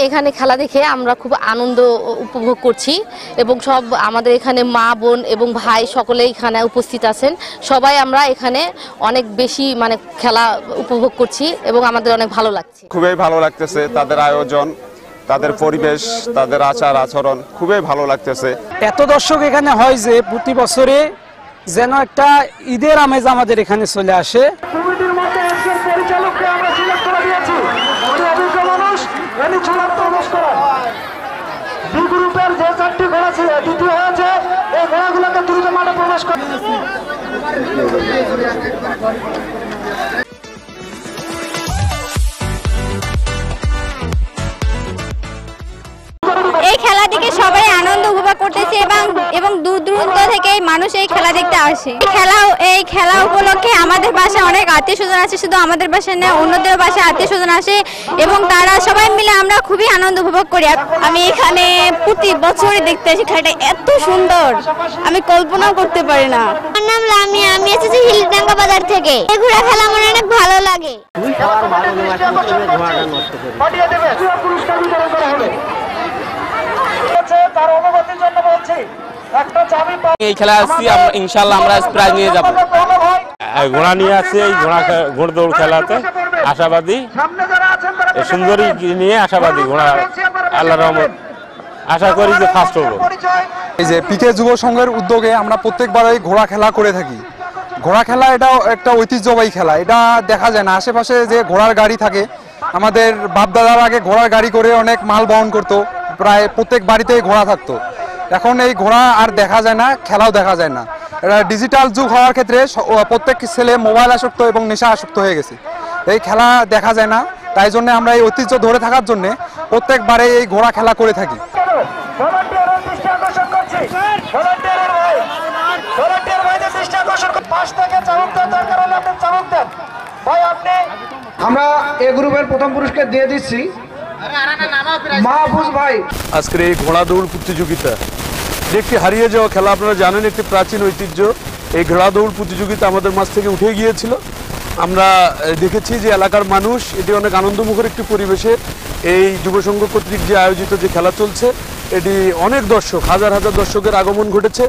এখানে খেলা দেখে আমরা খুব আনন্দ উপভোগ করছি এবং সব আমাদের এখানে মা বোন এবং ভাই সকলেই এখানে উপস্থিত আছেন। সবাই আমরা এখানে অনেক বেশি খেলা উপভোগ করছি এবং আমাদের অনেক ভালো লাগছে। খুবই ভালো লাগতেছে, তাদের আয়োজন, তাদের পরিবেশ, তাদের আচার আচরণ খুবই ভালো লাগতেছে। এত দর্শক এখানে হয় যে প্রতি বছরে যেন একটা ঈদের আমেজ আমাদের এখানে চলে আসে। কমিটির মধ্যে একজন পরিচালককে আমরা সিলেক্ট করে দিয়েছি, উনি অভিজ্ঞ মানুষ, উনি চূড়ান্ত প্রবেশ করেন। বি গ্রুপের যে 4টি ঘোড়া ছিল দ্বিতীয় হয়েছে, এই ঘোড়াগুলোকে দ্রুত মাঠে প্রবেশ করে। এই খেলা দেখে সবাই আনন্দ উপভোগ করতেছে এবং দূর দূরান্ত থেকে মানুষ এই খেলা দেখতে আসে। এই খেলা উপলক্ষে আমাদের বাসায় অনেক আত্মীয় স্বজন আছে, শুধু আমাদের বাসায় না অন্যদের বাসায় আত্মীয় স্বজন আসে এবং তারা সবাই মিলে আমরা খুবই আনন্দ উপভোগ করি। আমি এখানে প্রতি বছরই দেখতে আসি, খেলাটা এত সুন্দর আমি কল্পনাও করতে পারি না। আমার নাম লামি, আমি এসেছি হিলডাঙ্গা বাজার থেকে। এই ঘোড়া খেলা আমার অনেক ভালো লাগে। এই খেলা আসছি, ইনশাল্লাহ আমরা প্রাইজ নিয়ে যাবো। ঘোড়া নিয়ে আসছি, এই ঘোড় দৌড় খেলাতে আশাবাদী, সুন্দরী নিয়ে আশাবাদী। ঘোড়া আল্লাহর রহমত, আশা করি যে ফার্স্ট হবো। এই যে পিকে যুব সংঘের উদ্যোগে আমরা প্রত্যেকবারই ঘোড়া খেলা করে থাকি। ঘোড়া খেলা এটাও একটা ঐতিহ্যবাহী খেলা, এটা দেখা যায় না। আশেপাশে যে ঘোড়ার গাড়ি থাকে, আমাদের বাপদাদার আগে ঘোড়ার গাড়ি করে অনেক মাল বহন করতো, প্রায় প্রত্যেক বাড়িতেই ঘোড়া থাকতো। এখন এই ঘোড়া আর দেখা যায় না, খেলাও দেখা যায় না। এটা ডিজিটাল যুগ হওয়ার ক্ষেত্রে প্রত্যেক ছেলে মোবাইল আসক্ত এবং নেশা আসক্ত হয়ে গেছে, এই খেলা দেখা যায় না। তাই জন্য আমরা এই ঐতিহ্য ধরে থাকার জন্য প্রত্যেকবারে এই ঘোড়া খেলা করে থাকি। আমরা এ গ্রুপের প্রথম পুরস্কার দিয়ে দিচ্ছি মাহফুজ ভাই। আজকের এই ঘোড়া দৌড় প্রতিযোগিতা একটি হারিয়ে যাওয়া খেলা, আপনারা জানেন একটি প্রাচীন ঐতিহ্য। এই ঘোড়া দৌড় প্রতিযোগিতা আমাদের মাঝ থেকে উঠে গিয়েছিল। আমরা দেখেছি যে এলাকার মানুষ এটি অনেক আনন্দমুখর একটি পরিবেশে এই যুবসংঘ কর্তৃক যে আয়োজিত যে খেলা চলছে, এটি অনেক দর্শক, হাজার হাজার দর্শকের আগমন ঘটেছে।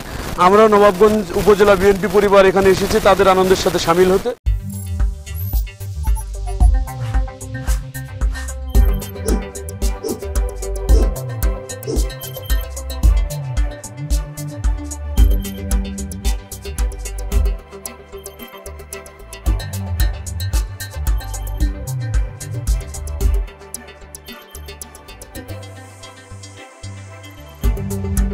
আমরা নবাবগঞ্জ উপজেলা বিএনপি পরিবার এখানে এসেছি তাদের আনন্দের সাথে সামিল হতে। Thank you.